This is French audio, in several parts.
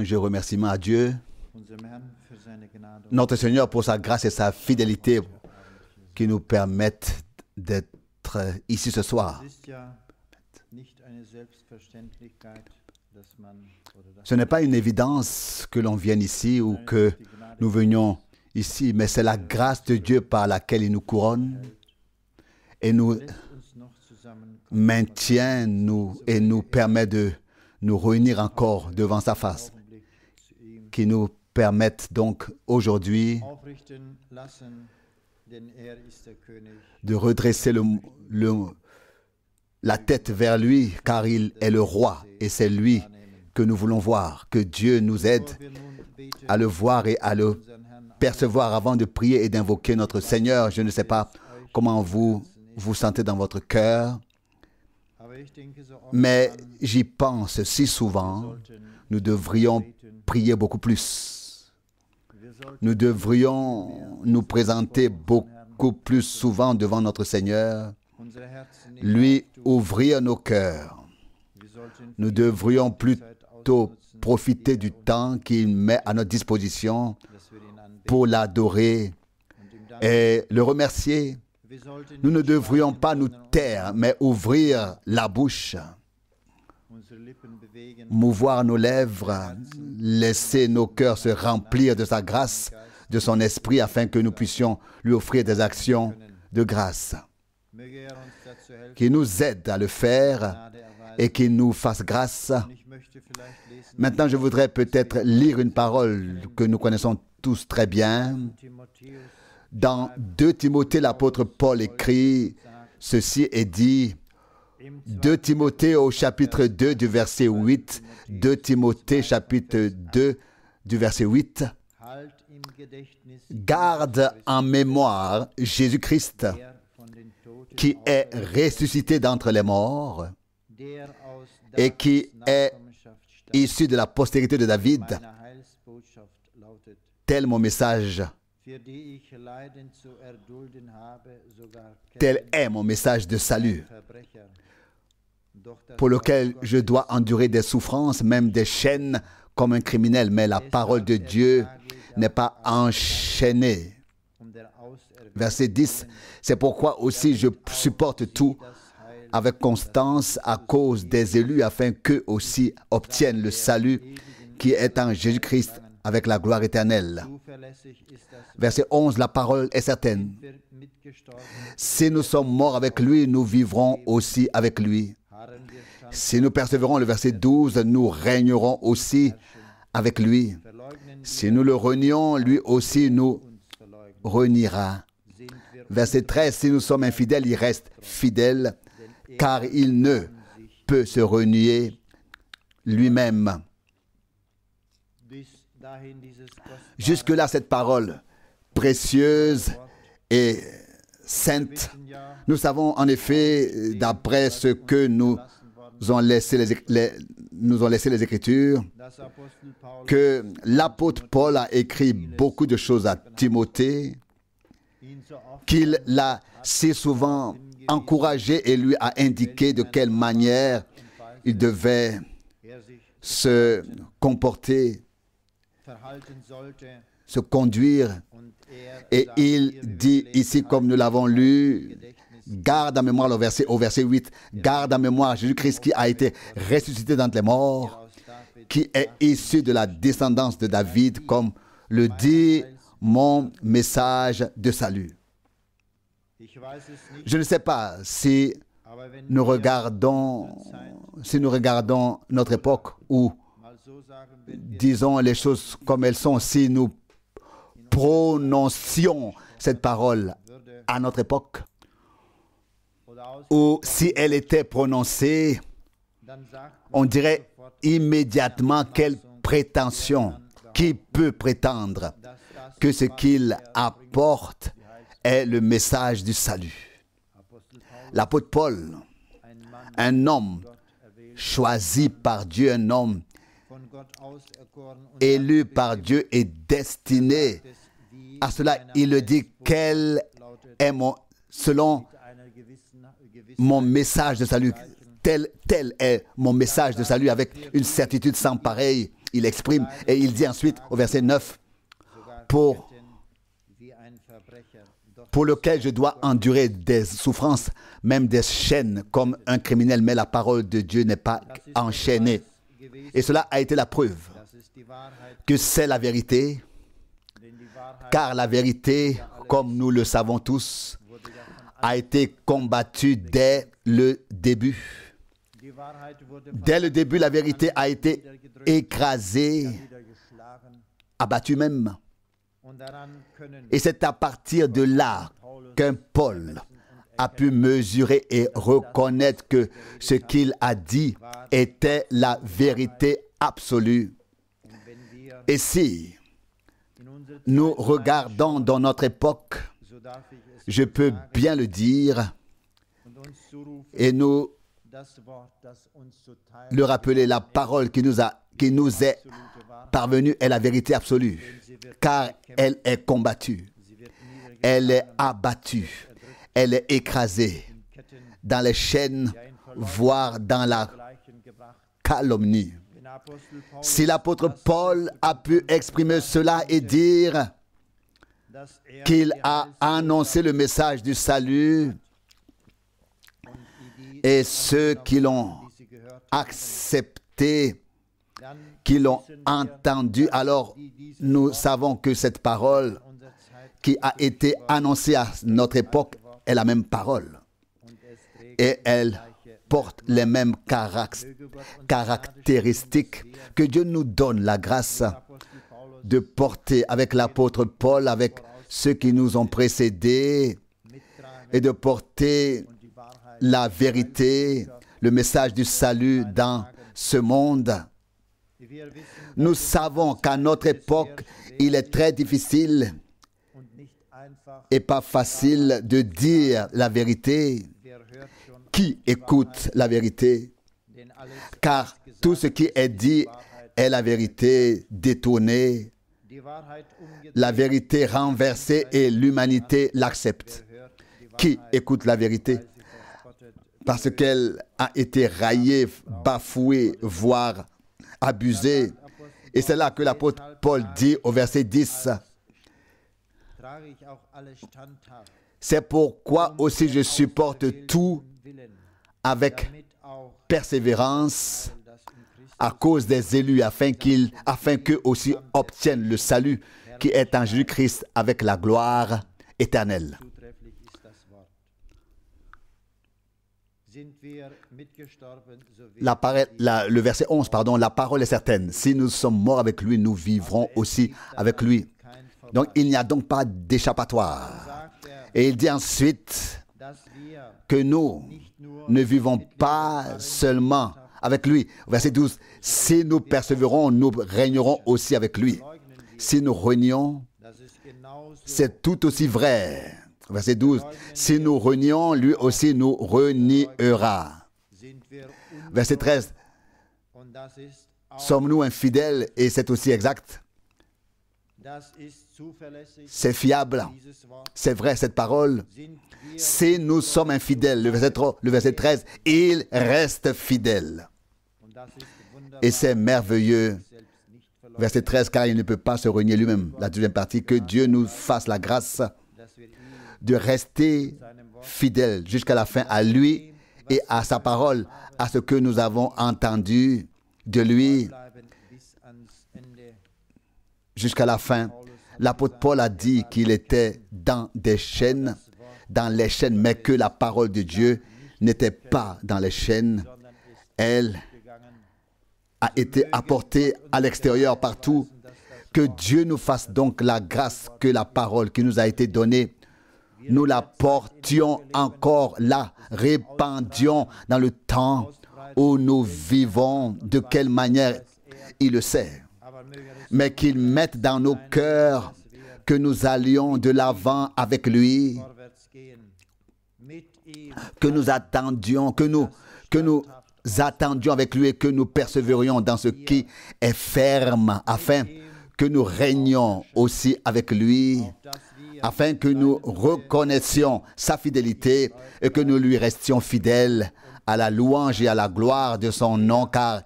je remercie à Dieu, notre Seigneur, pour sa grâce et sa fidélité qui nous permettent d'être ici ce soir. Ce n'est pas une évidence que l'on vienne ici ou que nous venions ici, mais c'est la grâce de Dieu par laquelle il nous couronne et nous maintient et nous permet de nous réunir encore devant sa face, qui nous permettent donc aujourd'hui de redresser la tête vers lui, car il est le roi et c'est lui que nous voulons voir. Que Dieu nous aide à le voir et à le percevoir avant de prier et d'invoquer notre Seigneur. Je ne sais pas comment vous vous sentez dans votre cœur, mais j'y pense si souvent. Nous devrions prier beaucoup plus. Nous devrions nous présenter beaucoup plus souvent devant notre Seigneur, lui ouvrir nos cœurs. Nous devrions plutôt profiter du temps qu'il met à notre disposition pour l'adorer et le remercier. Nous ne devrions pas nous taire, mais ouvrir la bouche, mouvoir nos lèvres, laisser nos cœurs se remplir de sa grâce, de son esprit, afin que nous puissions lui offrir des actions de grâce. Qu'il nous aide à le faire et qu'il nous fasse grâce. Maintenant, je voudrais peut-être lire une parole que nous connaissons tous très bien. Dans 2 Timothée, l'apôtre Paul écrit ceci et dit, 2 Timothée au chapitre 2 du verset 8, 2 Timothée chapitre 2 du verset 8, garde en mémoire Jésus-Christ qui est ressuscité d'entre les morts et qui est issu de la postérité de David. Tel mon message. Tel est mon message de salut, pour lequel je dois endurer des souffrances, même des chaînes comme un criminel. Mais la parole de Dieu n'est pas enchaînée. Verset 10, c'est pourquoi aussi je supporte tout avec constance à cause des élus, afin qu'eux aussi obtiennent le salut qui est en Jésus-Christ avec la gloire éternelle. Verset 11, la parole est certaine. Si nous sommes morts avec lui, nous vivrons aussi avec lui. Si nous persévérons, le verset 12, nous régnerons aussi avec lui. Si nous le renions, lui aussi nous reniera. Verset 13, si nous sommes infidèles, il reste fidèle, car il ne peut se renier lui-même. Jusque-là, cette parole précieuse et sainte, nous savons en effet, d'après ce que nous ont laissé les Écritures, que l'apôtre Paul a écrit beaucoup de choses à Timothée, qu'il l'a si souvent encouragé et lui a indiqué de quelle manière il devait se comporter, se conduire. Et il dit ici, comme nous l'avons lu, garde en mémoire au verset 8, garde en mémoire Jésus-Christ qui a été ressuscité d'entre les morts, qui est issu de la descendance de David, comme le dit mon message de salut. Je ne sais pas si nous regardons notre époque, ou disons les choses comme elles sont, si nous prononcions cette parole à notre époque, ou si elle était prononcée, on dirait immédiatement quelle prétention, qui peut prétendre que ce qu'il apporte est le message du salut. L'apôtre Paul, un homme choisi par Dieu, un homme élu par Dieu et destiné à cela, il le dit, quel est selon mon message de salut, tel est mon message de salut, avec une certitude sans pareille. il exprime. Et il dit ensuite au verset 9, pour lequel je dois endurer des souffrances, même des chaînes comme un criminel, mais la parole de Dieu n'est pas enchaînée. Et cela a été la preuve que c'est la vérité, car la vérité, comme nous le savons tous, a été combattue dès le début. Dès le début, la vérité a été écrasée, abattue même. Et c'est à partir de là qu'un Paul a pu mesurer et reconnaître que ce qu'il a dit était la vérité absolue. Et si nous regardons dans notre époque, je peux bien le dire, et nous le rappeler, la parole qui nous est parvenue est la vérité absolue, car elle est combattue, elle est abattue, elle est écrasée dans les chaînes, voire dans la calomnie. Si l'apôtre Paul a pu exprimer cela et dire qu'il a annoncé le message du salut, et ceux qui l'ont accepté, qui l'ont entendu, alors nous savons que cette parole qui a été annoncée à notre époque est la même parole. Et elle porte les mêmes caractéristiques. Que Dieu nous donne la grâce de porter avec l'apôtre Paul, avec ceux qui nous ont précédés, et de porter la vérité, le message du salut dans ce monde. Nous savons qu'à notre époque, il est très difficile et pas facile de dire la vérité. Qui écoute la vérité? Car tout ce qui est dit est la vérité détournée, la vérité renversée, et l'humanité l'accepte. Qui écoute la vérité? Parce qu'elle a été raillée, bafouée, voire abusée. Et c'est là que l'apôtre Paul dit au verset 10, « C'est pourquoi aussi je supporte tout avec persévérance à cause des élus, afin qu'eux aussi obtiennent le salut qui est en Jésus-Christ avec la gloire éternelle. » Le verset 11, la parole est certaine. Si nous sommes morts avec lui, nous vivrons aussi avec lui. Donc il n'y a donc pas d'échappatoire. Et il dit ensuite que nous ne vivons pas seulement avec lui. Verset 12, si nous persévérons, nous régnerons aussi avec lui. Si nous renions, c'est tout aussi vrai. Verset 12, si nous renions, lui aussi nous reniera. Verset 13, sommes-nous infidèles? Et c'est aussi exact. C'est fiable. C'est vrai, cette parole. Si nous sommes infidèles, le verset 13, il reste fidèle. Et c'est merveilleux. Verset 13, car il ne peut pas se renier lui-même. La deuxième partie, que Dieu nous fasse la grâce de rester fidèles jusqu'à la fin à lui et à sa parole, à ce que nous avons entendu de lui jusqu'à la fin. L'apôtre Paul a dit qu'il était dans les chaînes, mais que la parole de Dieu n'était pas dans les chaînes. Elle a été apportée à l'extérieur partout. Que Dieu nous fasse donc la grâce que la parole qui nous a été donnée, nous la portions encore, la répandions dans le temps où nous vivons. De quelle manière, il le sait. Mais qu'il mette dans nos cœurs que nous allions de l'avant avec lui, que nous attendions avec lui et que nous persévérions dans ce qui est ferme, afin que nous régnions aussi avec lui, afin que nous reconnaissions sa fidélité et que nous lui restions fidèles à la louange et à la gloire de son nom, car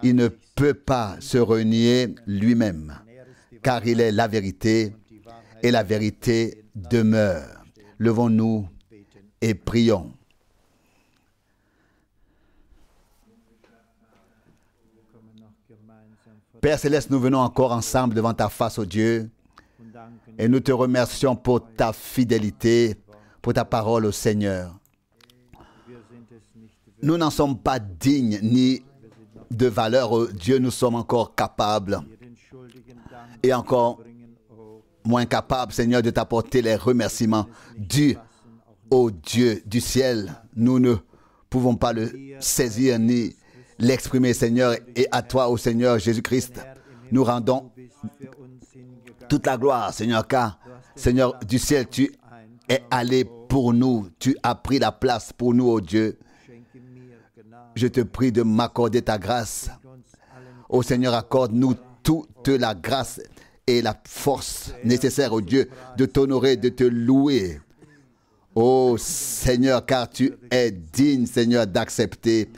il ne peut pas se renier lui-même, car il est la vérité et la vérité demeure. Levons-nous et prions. Père Céleste, nous venons encore ensemble devant ta face, ô Dieu, et nous te remercions pour ta fidélité, pour ta parole, ô Seigneur. Nous n'en sommes pas dignes ni de valeur, ô Dieu, nous sommes encore capables et encore moins capables, Seigneur, de t'apporter les remerciements dus au Dieu du ciel. Nous ne pouvons pas le saisir ni l'exprimer, Seigneur, et à toi, ô Seigneur Jésus-Christ, nous rendons toute la gloire, Seigneur, car, Seigneur du ciel, tu es allé pour nous, tu as pris la place pour nous, ô Dieu. Je te prie de m'accorder ta grâce. Ô Seigneur, accorde-nous toute la grâce et la force nécessaire, ô Dieu, de t'honorer, de te louer. Ô Seigneur, car tu es digne, Seigneur, d'accepter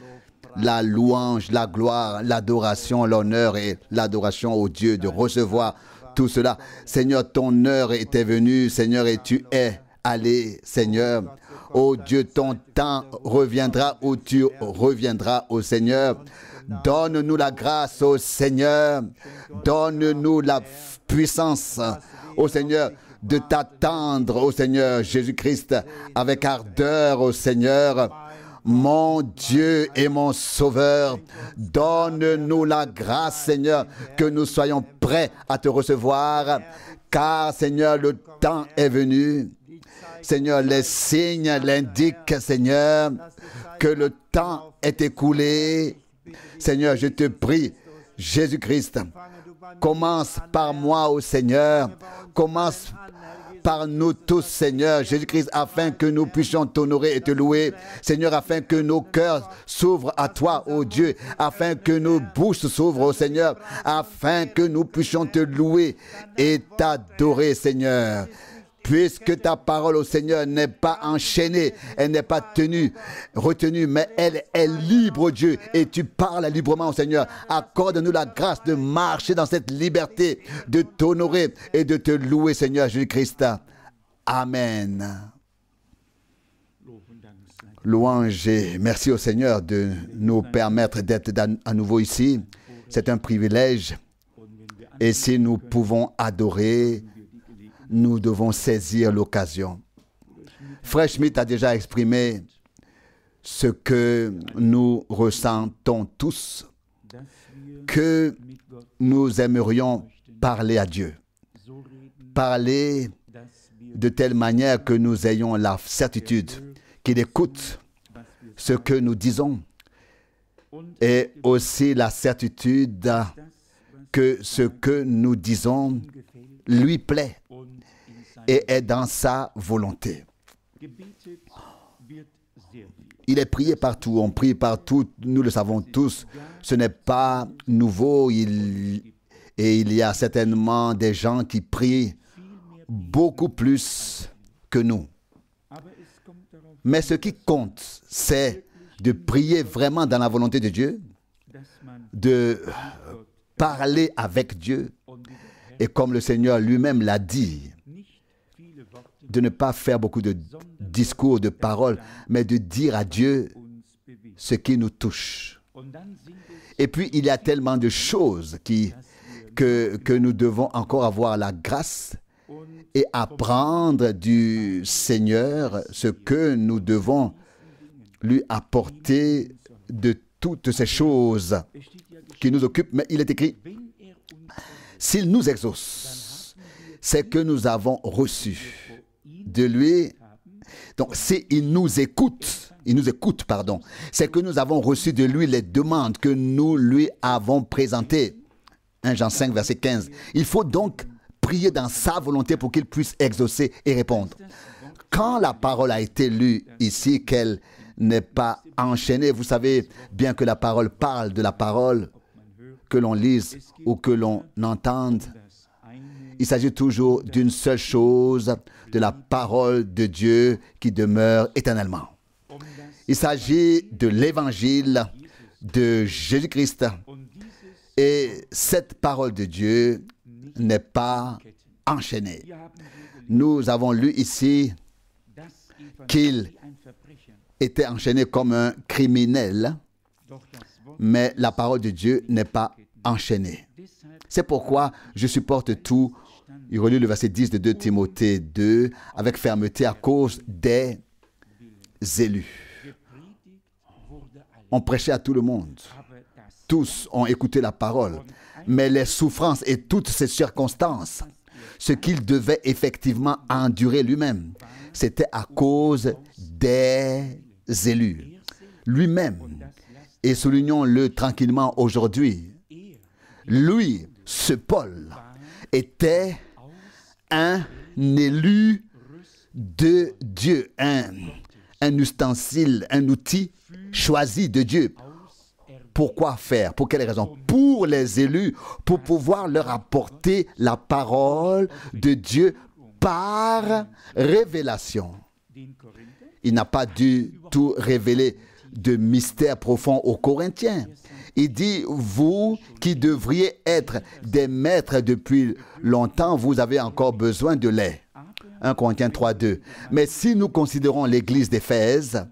la louange, la gloire, l'adoration, l'honneur et l'adoration au Dieu, de recevoir tout cela. Seigneur, ton heure était venue, Seigneur, et tu es allé, Seigneur. Ô Dieu, ton temps reviendra où tu reviendras, ô Seigneur. Donne-nous la grâce, ô Seigneur. Donne-nous la puissance, ô Seigneur, de t'attendre, ô Seigneur Jésus-Christ, avec ardeur, ô Seigneur. Mon Dieu et mon Sauveur, donne-nous la grâce, Seigneur, que nous soyons prêts à te recevoir, car, Seigneur, le temps est venu. Seigneur, les signes l'indiquent, Seigneur, que le temps est écoulé. Seigneur, je te prie, Jésus-Christ, commence par moi, ô Seigneur, commence par nous tous, Seigneur Jésus-Christ, afin que nous puissions t'honorer et te louer. Seigneur, afin que nos cœurs s'ouvrent à toi, ô Dieu, afin que nos bouches s'ouvrent, ô Seigneur, afin que nous puissions te louer et t'adorer, Seigneur. Puisque ta parole, ô Seigneur, n'est pas enchaînée, elle n'est pas retenue, mais elle est libre, Dieu, et tu parles librement, ô Seigneur. Accorde-nous la grâce de marcher dans cette liberté, de t'honorer et de te louer, Seigneur Jésus-Christ. Amen. Louange et merci au Seigneur de nous permettre d'être à nouveau ici. C'est un privilège. Et si nous pouvons adorer, nous devons saisir l'occasion. Frère Schmitt a déjà exprimé ce que nous ressentons tous, que nous aimerions parler à Dieu. Parler de telle manière que nous ayons la certitude qu'il écoute ce que nous disons et aussi la certitude que ce que nous disons lui plaît et est dans sa volonté. Il est prié partout, on prie partout, nous le savons tous. Ce n'est pas nouveau, et il y a certainement des gens qui prient beaucoup plus que nous. Mais ce qui compte, c'est de prier vraiment dans la volonté de Dieu, de parler avec Dieu, et comme le Seigneur lui-même l'a dit, de ne pas faire beaucoup de discours, de paroles, mais de dire à Dieu ce qui nous touche. Et puis, il y a tellement de choses que nous devons encore avoir la grâce et apprendre du Seigneur ce que nous devons lui apporter de toutes ces choses qui nous occupent. Mais il est écrit, s'il nous exauce, c'est que nous avons reçu de lui. Donc, s'il nous écoute, c'est que nous avons reçu de lui les demandes que nous lui avons présentées. 1 Jean 5, verset 15. Il faut donc prier dans sa volonté pour qu'il puisse exaucer et répondre. Quand la parole a été lue ici, qu'elle n'est pas enchaînée, vous savez bien que la parole parle de la parole, que l'on lise ou que l'on entende. Il s'agit toujours d'une seule chose, de la parole de Dieu qui demeure éternellement. Il s'agit de l'évangile de Jésus-Christ. Et cette parole de Dieu n'est pas enchaînée. Nous avons lu ici qu'il était enchaîné comme un criminel, mais la parole de Dieu n'est pas enchaînée. C'est pourquoi je supporte tout. Il relit le verset 10 de 2 Timothée 2 avec fermeté à cause des élus. On prêchait à tout le monde. Tous ont écouté la parole. Mais les souffrances et toutes ces circonstances, ce qu'il devait effectivement endurer lui-même, c'était à cause des élus. Lui-même, et soulignons-le tranquillement aujourd'hui, lui, ce Paul, était un élu de Dieu, un ustensile, un outil choisi de Dieu. Pourquoi faire? Pour quelle raison? Pour les élus, pour pouvoir leur apporter la parole de Dieu par révélation. Il n'a pas du tout révélé de mystère profond aux Corinthiens. Il dit, vous qui devriez être des maîtres depuis longtemps, vous avez encore besoin de lait. 1 Corinthiens 3, 2. Mais si nous considérons l'église d'Éphèse,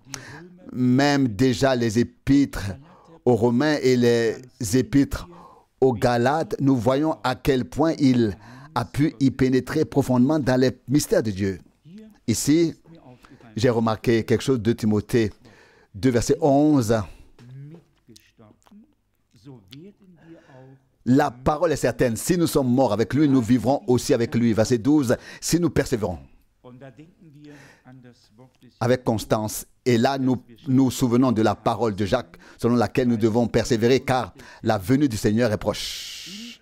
même déjà les épîtres aux Romains et les épîtres aux Galates, nous voyons à quel point il a pu y pénétrer profondément dans les mystères de Dieu. Ici, j'ai remarqué quelque chose de Timothée 2, verset 11. La parole est certaine. Si nous sommes morts avec lui, nous vivrons aussi avec lui. Verset 12. Si nous persévérons avec constance. Et là, nous nous souvenons de la parole de Jacques, selon laquelle nous devons persévérer, car la venue du Seigneur est proche.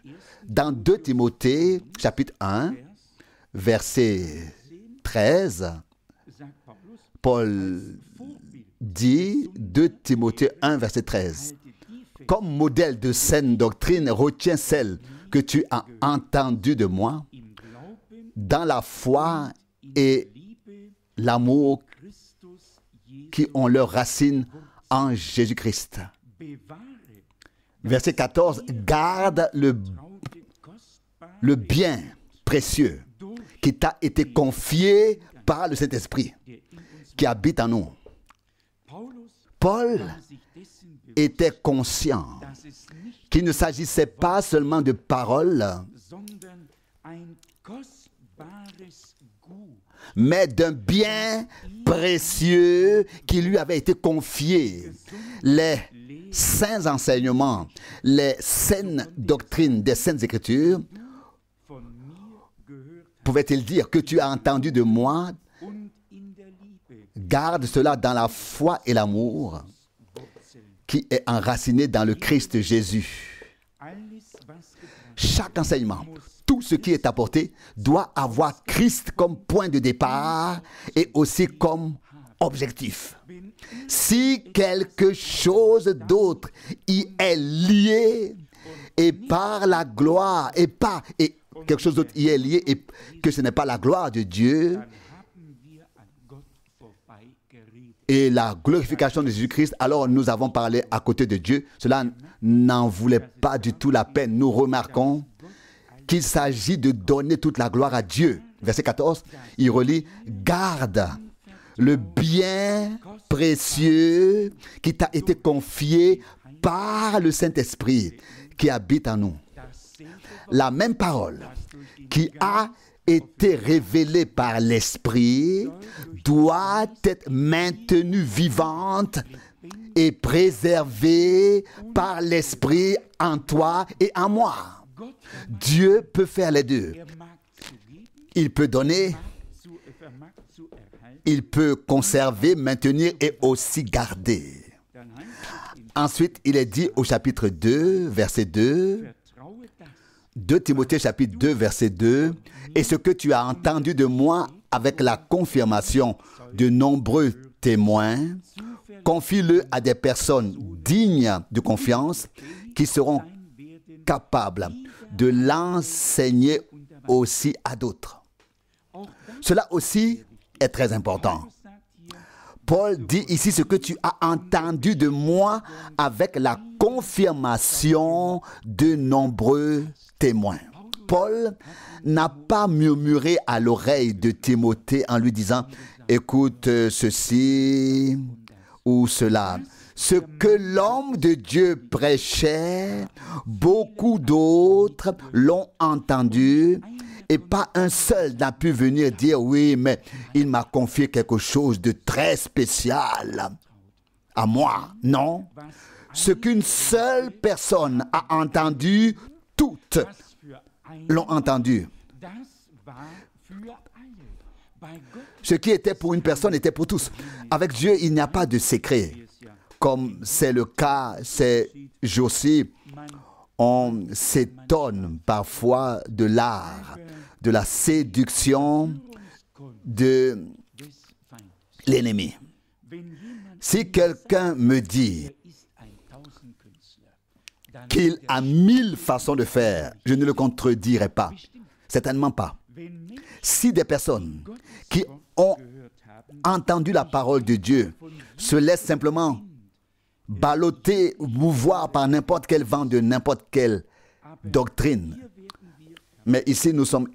Dans 2 Timothée, chapitre 1, verset 13, Paul dit, 2 Timothée 1, verset 13, « Comme modèle de saine doctrine, retiens celle que tu as entendue de moi dans la foi et l'amour qui ont leur racine en Jésus-Christ. » Verset 14, « Garde le bien précieux qui t'a été confié par le Saint-Esprit qui habite en nous. » Paul était conscient qu'il ne s'agissait pas seulement de paroles, mais d'un bien précieux qui lui avait été confié. Les saints enseignements, les saines doctrines des saintes Écritures, pouvait-il dire que tu as entendu de moi, garde cela dans la foi et l'amour qui est enraciné dans le Christ Jésus. Chaque enseignement, tout ce qui est apporté doit avoir Christ comme point de départ et aussi comme objectif. Si quelque chose d'autre y est lié et par la gloire et quelque chose d'autre y est lié et que ce n'est pas la gloire de Dieu et la glorification de Jésus-Christ, alors nous avons parlé à côté de Dieu. Cela n'en voulait pas du tout la peine. Nous remarquons qu'il s'agit de donner toute la gloire à Dieu. Verset 14, il relit « Garde le bien précieux qui t'a été confié par le Saint-Esprit qui habite en nous. » La même parole qui a été révélée par l'Esprit doit être maintenue vivante et préservée par l'Esprit en toi et en moi. Dieu peut faire les deux. Il peut donner, il peut conserver, maintenir et aussi garder. Ensuite, il est dit au chapitre 2, verset 2, 2 Timothée chapitre 2, verset 2, « Et ce que tu as entendu de moi avec la confirmation de nombreux témoins, confie-le à des personnes dignes de confiance qui seront capables de l'enseigner aussi à d'autres. » Cela aussi est très important. Paul dit ici ce que tu as entendu de moi avec la confirmation de nombreux témoins. Paul n'a pas murmuré à l'oreille de Timothée en lui disant « Écoute ceci ou cela ». Ce que l'homme de Dieu prêchait, beaucoup d'autres l'ont entendu et pas un seul n'a pu venir dire « Oui, mais il m'a confié quelque chose de très spécial à moi. » Non. Ce qu'une seule personne a entendu, toutes l'ont entendu. Ce qui était pour une personne était pour tous. Avec Dieu, il n'y a pas de secret. Comme c'est le cas ces jours-ci, on s'étonne parfois de l'art, de la séduction de l'ennemi. Si quelqu'un me dit qu'il a 1000 façons de faire, je ne le contredirai pas. Certainement pas. Si des personnes qui ont entendu la parole de Dieu se laissent simplement balloter, mouvoir par n'importe quel vent de n'importe quelle doctrine, mais ici nous sommes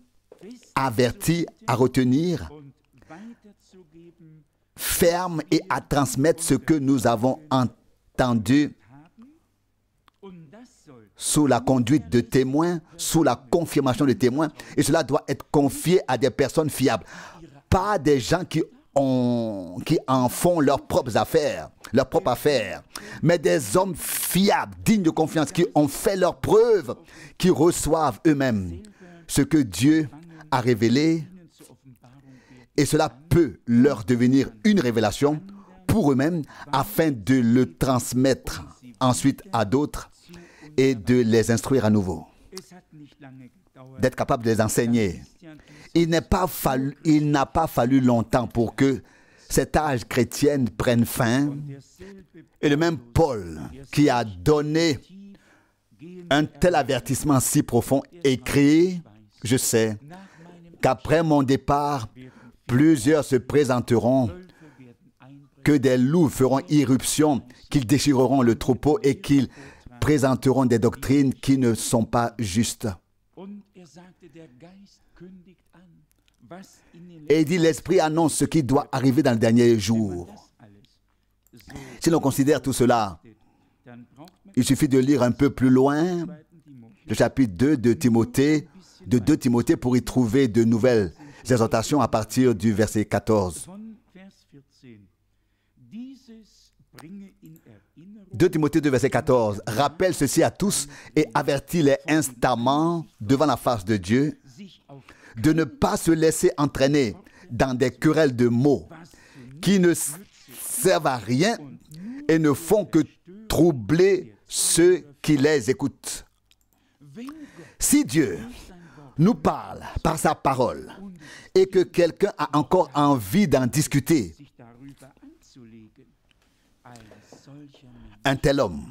avertis à retenir ferme et à transmettre ce que nous avons entendu sous la conduite de témoins, sous la confirmation de témoins, et cela doit être confié à des personnes fiables, pas des gens qui en font leurs propres affaires, mais des hommes fiables, dignes de confiance, qui ont fait leurs preuves, qui reçoivent eux-mêmes ce que Dieu a révélé, et cela peut leur devenir une révélation pour eux-mêmes, afin de le transmettre ensuite à d'autres et de les instruire à nouveau, d'être capable de les enseigner. Il n'a pas fallu longtemps pour que cet âge chrétien prenne fin. Et le même Paul qui a donné un tel avertissement si profond écrit, je sais qu'après mon départ, plusieurs se présenteront, que des loups feront irruption, qu'ils déchireront le troupeau et qu'ils présenteront des doctrines qui ne sont pas justes. Et il dit, l'Esprit annonce ce qui doit arriver dans le dernier jour. Si l'on considère tout cela, il suffit de lire un peu plus loin le chapitre 2 de 2 Timothée pour y trouver de nouvelles exhortations à partir du verset 14. 2 Timothée 2, verset 14. Rappelle ceci à tous et avertis-les instamment devant la face de Dieu de ne pas se laisser entraîner dans des querelles de mots qui ne servent à rien et ne font que troubler ceux qui les écoutent. Si Dieu nous parle par sa parole et que quelqu'un a encore envie d'en discuter, un tel homme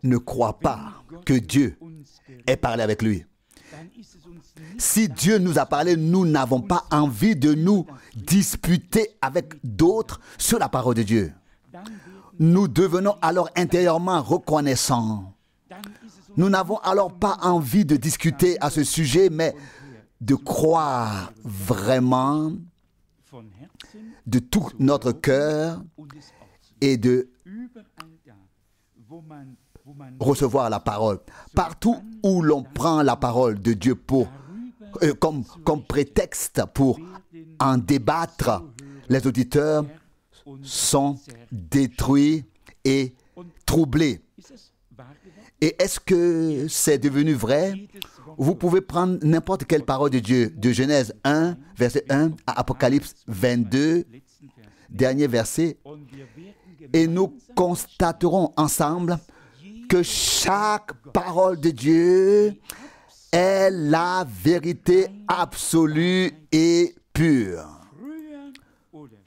ne croit pas que Dieu ait parlé avec lui. Si Dieu nous a parlé, nous n'avons pas envie de nous disputer avec d'autres sur la parole de Dieu. Nous devenons alors intérieurement reconnaissants. Nous n'avons alors pas envie de discuter à ce sujet, mais de croire vraiment de tout notre cœur et de recevoir la parole. Partout où l'on prend la parole de Dieu comme prétexte pour en débattre, les auditeurs sont détruits et troublés. Et est-ce que c'est devenu vrai? Vous pouvez prendre n'importe quelle parole de Dieu, de Genèse 1, verset 1 à Apocalypse 22, dernier verset, et nous constaterons ensemble que chaque parole de Dieu est la vérité absolue et pure.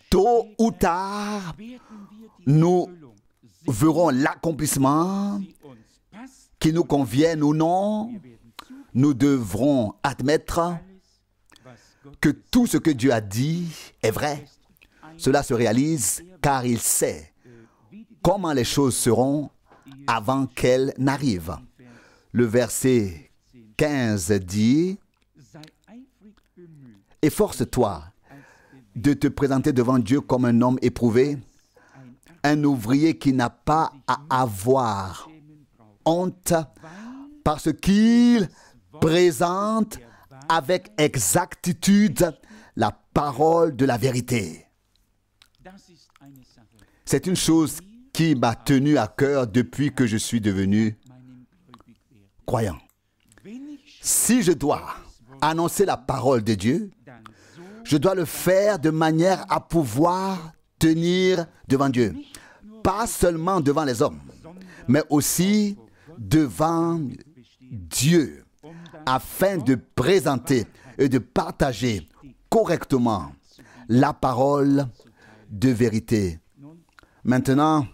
Tôt ou tard, nous verrons l'accomplissement qui nous convienne ou non. Nous devrons admettre que tout ce que Dieu a dit est vrai. Cela se réalise car il sait comment les choses seront avant qu'elles n'arrivent. Le verset 15 dit « Efforce-toi de te présenter devant Dieu comme un homme éprouvé, un ouvrier qui n'a pas à avoir honte, parce qu'il présente avec exactitude la parole de la vérité. » C'est une chose qui m'a tenu à cœur depuis que je suis devenu croyant. Si je dois annoncer la parole de Dieu, je dois le faire de manière à pouvoir tenir devant Dieu. Pas seulement devant les hommes, mais aussi devant Dieu, afin de présenter et de partager correctement la parole de vérité. Maintenant,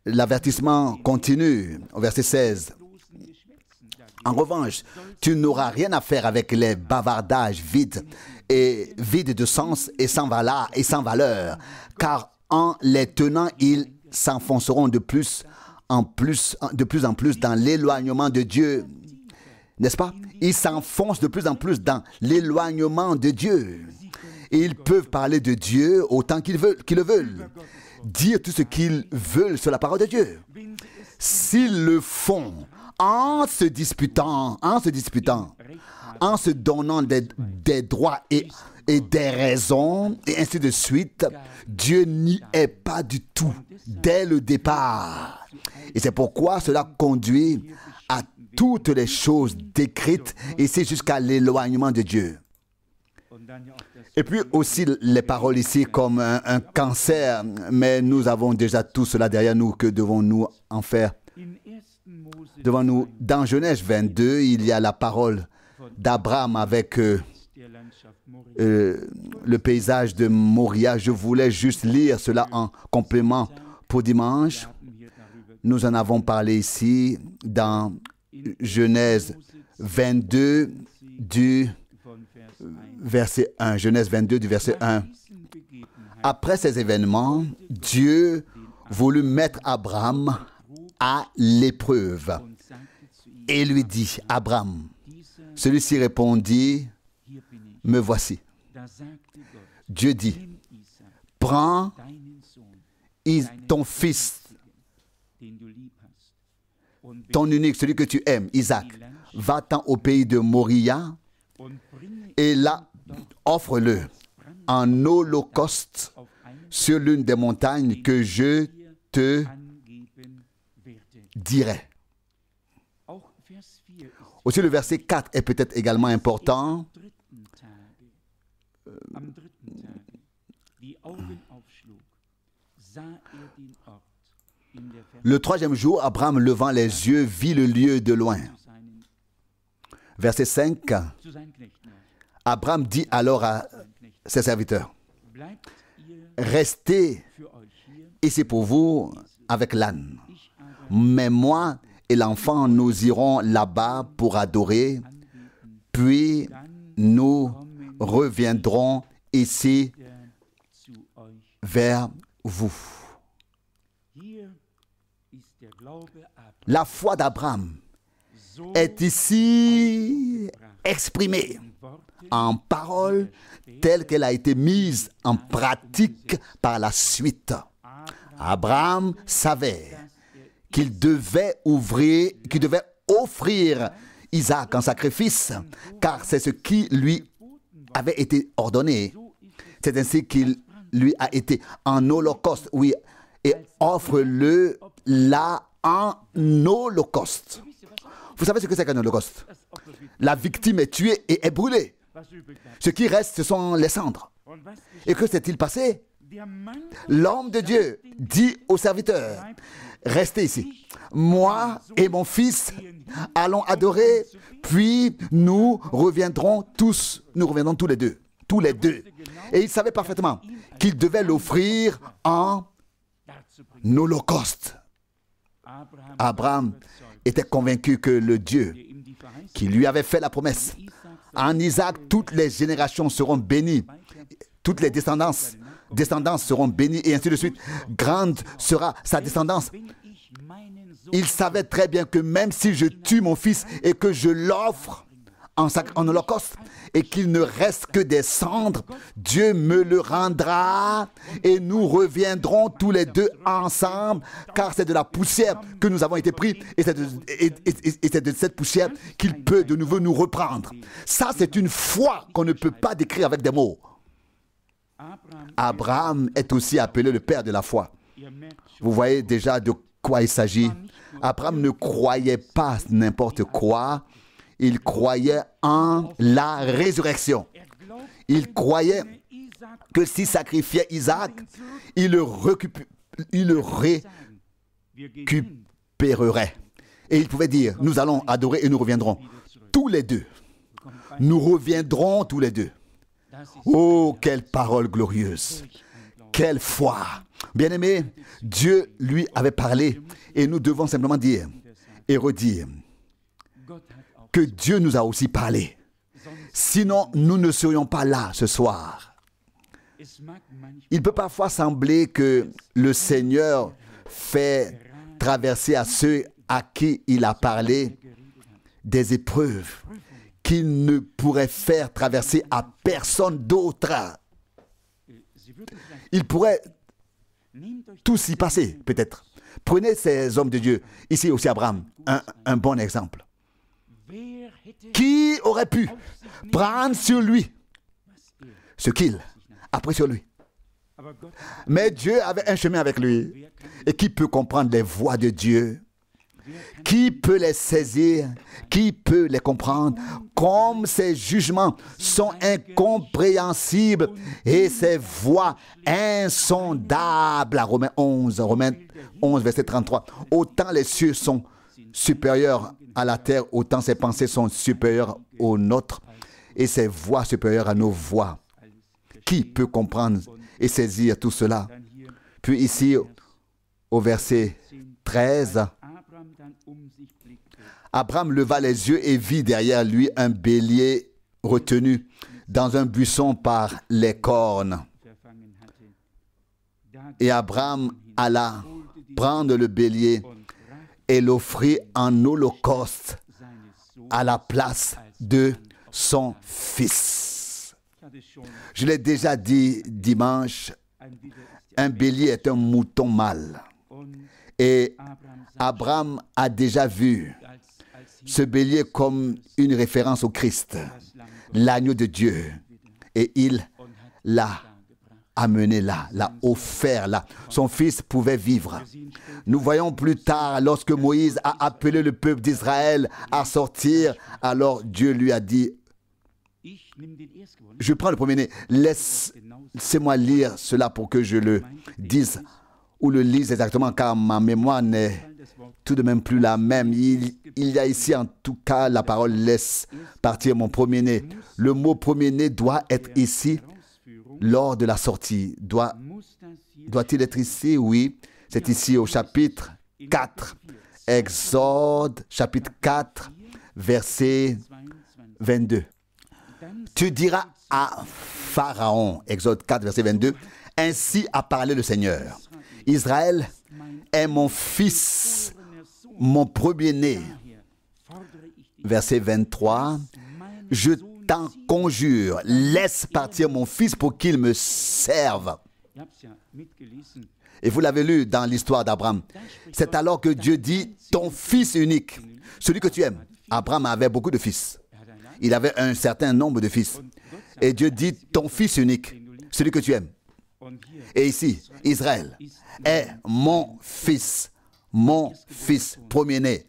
l'avertissement continue au verset 16. En revanche, tu n'auras rien à faire avec les bavardages vides de sens et sans valeur, car en les tenant, ils s'enfonceront de plus en plus dans l'éloignement de Dieu. N'est-ce pas? Ils s'enfoncent de plus en plus dans l'éloignement de Dieu. Et ils peuvent parler de Dieu autant qu'ils le veulent, dire tout ce qu'ils veulent sur la parole de Dieu. S'ils le font en se disputant, en se donnant des droits et des raisons, et ainsi de suite, Dieu n'y est pas du tout dès le départ. Et c'est pourquoi cela conduit à toutes les choses décrites, et c'est jusqu'à l'éloignement de Dieu. Et puis aussi les paroles ici comme un cancer, mais nous avons déjà tout cela derrière nous, que devons-nous en faire devant nous? Dans Genèse 22, il y a la parole d'Abraham avec le paysage de Moria. Je voulais juste lire cela en complément pour dimanche. Nous en avons parlé ici dans Genèse 22 du verset 1. Genèse 22 du verset 1. Après ces événements, Dieu voulut mettre Abraham à l'épreuve et lui dit, Abraham, celui-ci répondit, me voici. Dieu dit, prends ton fils, ton unique, celui que tu aimes, Isaac, va-t'en au pays de Moria et là, offre-le en holocauste sur l'une des montagnes que je te dirai. Aussi, le verset 4 est peut-être également important. Le troisième jour, Abraham, levant les yeux, vit le lieu de loin. Verset 5. Abraham dit alors à ses serviteurs, restez ici pour vous avec l'âne. Mais moi et l'enfant, nous irons là-bas pour adorer, puis nous reviendrons ici vers vous. La foi d'Abraham est ici exprimée en parole telle qu'elle a été mise en pratique par la suite. Abraham savait qu'il devait offrir Isaac en sacrifice, car c'est ce qui lui avait été ordonné. C'est ainsi qu'il lui a été en holocauste, oui, et offre-le là en holocauste. Vous savez ce que c'est qu'un holocauste? La victime est tuée et est brûlée. Ce qui reste, ce sont les cendres. Et que s'est-il passé? L'homme de Dieu dit au serviteur, restez ici. Moi et mon fils allons adorer, puis nous reviendrons tous les deux. Tous les deux. Et il savait parfaitement qu'il devait l'offrir en holocauste. Abraham était convaincu que le Dieu qui lui avait fait la promesse En Isaac, toutes les générations seront bénies. Toutes les descendances seront bénies et ainsi de suite. Grande sera sa descendance. Il savait très bien que même si je tue mon fils et que je l'offre en holocauste et qu'il ne reste que des cendres, Dieu me le rendra et nous reviendrons tous les deux ensemble, car c'est de la poussière que nous avons été pris et c'est de cette poussière qu'il peut de nouveau nous reprendre. Ça, c'est une foi qu'on ne peut pas décrire avec des mots. Abraham est aussi appelé le père de la foi. Vous voyez déjà de quoi il s'agit. Abraham ne croyait pas n'importe quoi. Il croyait en la résurrection. Il croyait que s'il sacrifiait Isaac, il le récupérerait. Et il pouvait dire, nous allons adorer et nous reviendrons. Tous les deux. Nous reviendrons tous les deux. Oh, quelle parole glorieuse. Quelle foi. Bien-aimé, Dieu lui avait parlé et nous devons simplement dire et redire que Dieu nous a aussi parlé. Sinon, nous ne serions pas là ce soir. Il peut parfois sembler que le Seigneur fait traverser à ceux à qui il a parlé des épreuves qu'il ne pourrait faire traverser à personne d'autre. Il pourrait tous y passer, peut-être. Prenez ces hommes de Dieu. Ici aussi Abraham, un bon exemple. Qui aurait pu prendre sur lui ce qu'il a pris sur lui? Mais Dieu avait un chemin avec lui. Et qui peut comprendre les voies de Dieu? Qui peut les saisir? Qui peut les comprendre? Comme ses jugements sont incompréhensibles et ses voies insondables. Romains 11, verset 33. Autant les cieux sont supérieurs à la terre, autant ses pensées sont supérieures aux nôtres et ses voies supérieures à nos voies. Qui peut comprendre et saisir tout cela? Puis ici, au verset 13, Abraham leva les yeux et vit derrière lui un bélier retenu dans un buisson par les cornes. Et Abraham alla prendre le bélier et l'offrit en holocauste à la place de son fils. Je l'ai déjà dit dimanche, un bélier est un mouton mâle. Et Abraham a déjà vu ce bélier comme une référence au Christ, l'agneau de Dieu. Et il l'a amené là, l'a offert là. Son fils pouvait vivre. Nous voyons plus tard, lorsque Moïse a appelé le peuple d'Israël à sortir, alors Dieu lui a dit, je prends le premier-né, laissez-moi lire cela pour que je le dise ou le lise exactement, car ma mémoire n'est tout de même plus la même. Il y a ici en tout cas la parole « laisse partir mon premier-né ». Le mot « premier-né » doit être ici lors de la sortie. Doit-il être ici? Oui, c'est ici au chapitre 4. Exode, chapitre 4, verset 22. Tu diras à Pharaon, Exode 4, verset 22, « Ainsi a parlé le Seigneur. Israël est mon fils, mon premier-né. » Verset 23, « Je t'en conjure, laisse partir mon fils pour qu'il me serve. » Et vous l'avez lu dans l'histoire d'Abraham. C'est alors que Dieu dit, ton fils unique, celui que tu aimes. Abraham avait beaucoup de fils. Il avait un certain nombre de fils. Et Dieu dit, ton fils unique, celui que tu aimes. Et ici, Israël est mon fils premier-né.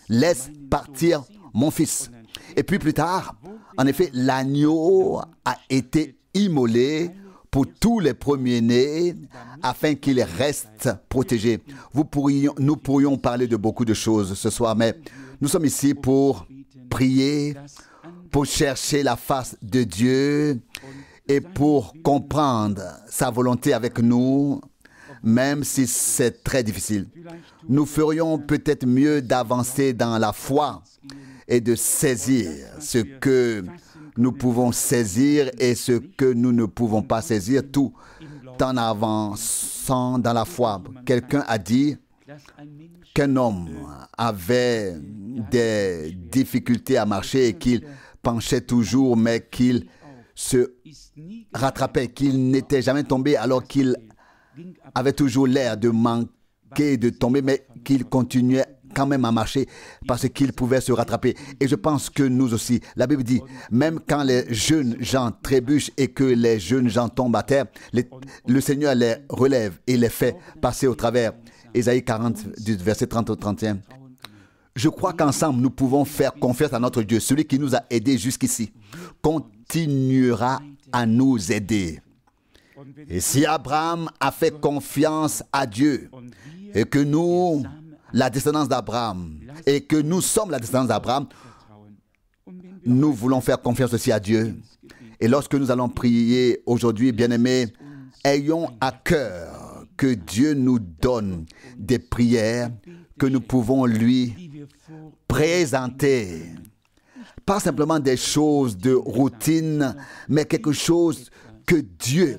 Laisse partir mon fils. Et puis plus tard, en effet, l'agneau a été immolé pour tous les premiers-nés afin qu'ils restent protégés. Nous pourrions parler de beaucoup de choses ce soir, mais nous sommes ici pour prier, pour chercher la face de Dieu et pour comprendre sa volonté avec nous, même si c'est très difficile. Nous ferions peut-être mieux d'avancer dans la foi et de saisir ce que nous pouvons saisir et ce que nous ne pouvons pas saisir, tout en avançant dans la foi. Quelqu'un a dit qu'un homme avait des difficultés à marcher et qu'il penchait toujours, mais qu'il se rattrapait, qu'il n'était jamais tombé alors qu'il avait toujours l'air de manquer de tomber, mais qu'il continuait quand même à marcher parce qu'il pouvait se rattraper. Et je pense que nous aussi, la Bible dit, même quand les jeunes gens trébuchent et que les jeunes gens tombent à terre, le Seigneur les relève et les fait passer au travers. Ésaïe 40, verset 30 au 31. Je crois qu'ensemble, nous pouvons faire confiance à notre Dieu. Celui qui nous a aidés jusqu'ici continuera à nous aider. Et si Abraham a fait confiance à Dieu et que nous, la descendance d'Abraham, et que nous sommes la descendance d'Abraham, nous voulons faire confiance aussi à Dieu. Et lorsque nous allons prier aujourd'hui, bien-aimés, ayons à cœur que Dieu nous donne des prières que nous pouvons lui présenter. Pas simplement des choses de routine, mais quelque chose que Dieu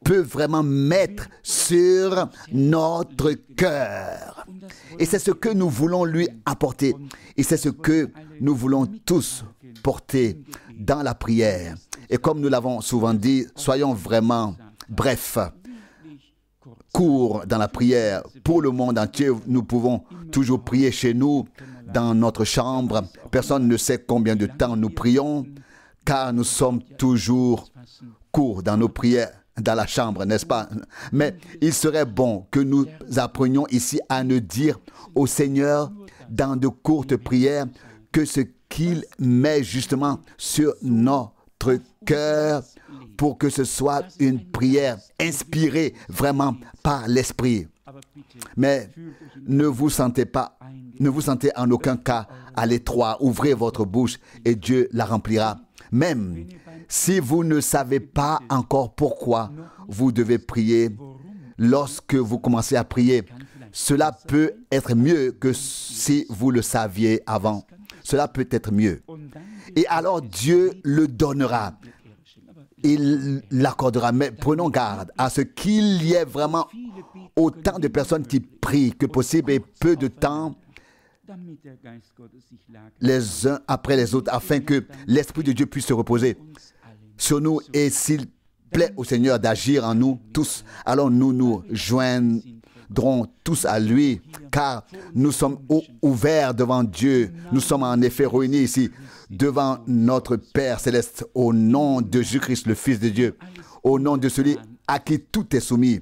peut vraiment mettre sur notre cœur. Et c'est ce que nous voulons lui apporter. Et c'est ce que nous voulons tous porter dans la prière. Et comme nous l'avons souvent dit, soyons vraiment brefs, courts dans la prière. Pour le monde entier, nous pouvons toujours prier chez nous, dans notre chambre. Personne ne sait combien de temps nous prions, car nous sommes toujours courts dans nos prières. Dans la chambre, n'est-ce pas? Mais il serait bon que nous apprenions ici à ne dire au Seigneur dans de courtes prières que ce qu'il met justement sur notre cœur pour que ce soit une prière inspirée vraiment par l'Esprit. Mais ne vous sentez en aucun cas à l'étroit. Ouvrez votre bouche et Dieu la remplira. Même si vous ne savez pas encore pourquoi vous devez prier, lorsque vous commencez à prier, cela peut être mieux que si vous le saviez avant. Cela peut être mieux. Et alors Dieu le donnera. Il l'accordera. Mais prenons garde à ce qu'il y ait vraiment autant de personnes qui prient que possible et peu de temps les uns après les autres, afin que l'Esprit de Dieu puisse se reposer sur nous. Et s'il plaît au Seigneur d'agir en nous tous, alors nous nous joindrons tous à lui, car nous sommes ouverts devant Dieu. Nous sommes en effet réunis ici devant notre Père céleste, au nom de Jésus-Christ, le Fils de Dieu, au nom de celui à qui tout est soumis,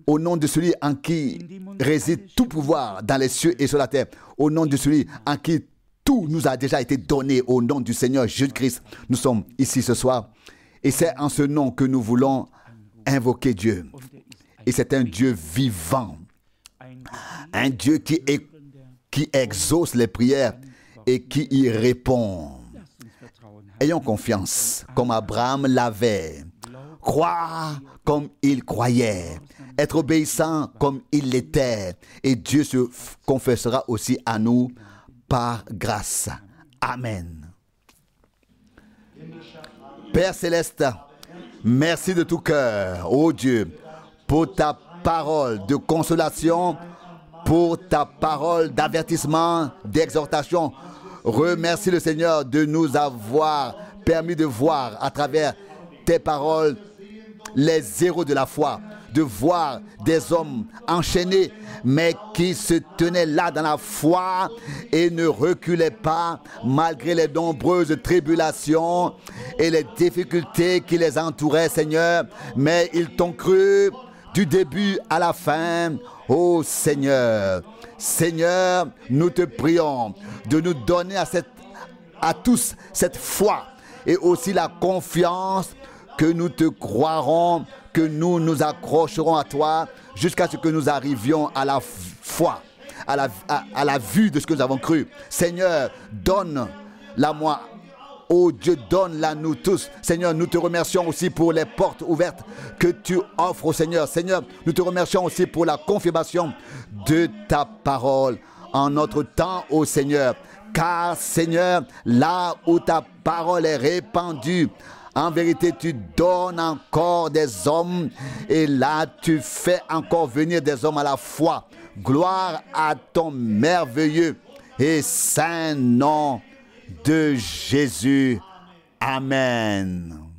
au nom de celui en qui réside tout pouvoir dans les cieux et sur la terre, au nom de celui en qui tout nous a déjà été donné, au nom du Seigneur Jésus-Christ. Nous sommes ici ce soir et c'est en ce nom que nous voulons invoquer Dieu. Et c'est un Dieu vivant, un Dieu qui exauce les prières et qui y répond. Ayons confiance comme Abraham l'avait, croire comme il croyait, être obéissant comme il l'était, et Dieu se confessera aussi à nous par grâce. Amen. Père céleste, merci de tout cœur, ô Dieu, pour ta parole de consolation, pour ta parole d'avertissement, d'exhortation. Remercie le Seigneur de nous avoir permis de voir à travers tes paroles les héros de la foi, de voir des hommes enchaînés, mais qui se tenaient là dans la foi et ne reculaient pas malgré les nombreuses tribulations et les difficultés qui les entouraient, Seigneur. Mais ils t'ont cru du début à la fin. Ô Seigneur, Seigneur, nous te prions de nous donner à tous cette foi et aussi la confiance que nous te croirons, que nous nous accrocherons à toi jusqu'à ce que nous arrivions à la foi, à la vue de ce que nous avons cru. Seigneur, donne-la moi. Oh Dieu, donne-la nous tous. Seigneur, nous te remercions aussi pour les portes ouvertes que tu offres au Seigneur. Seigneur, nous te remercions aussi pour la confirmation de ta parole en notre temps, ô Seigneur. Car, Seigneur, là où ta parole est répandue, en vérité, tu donnes encore des hommes et là, tu fais encore venir des hommes à la foi. Gloire à ton merveilleux et saint nom de Jésus. Amen.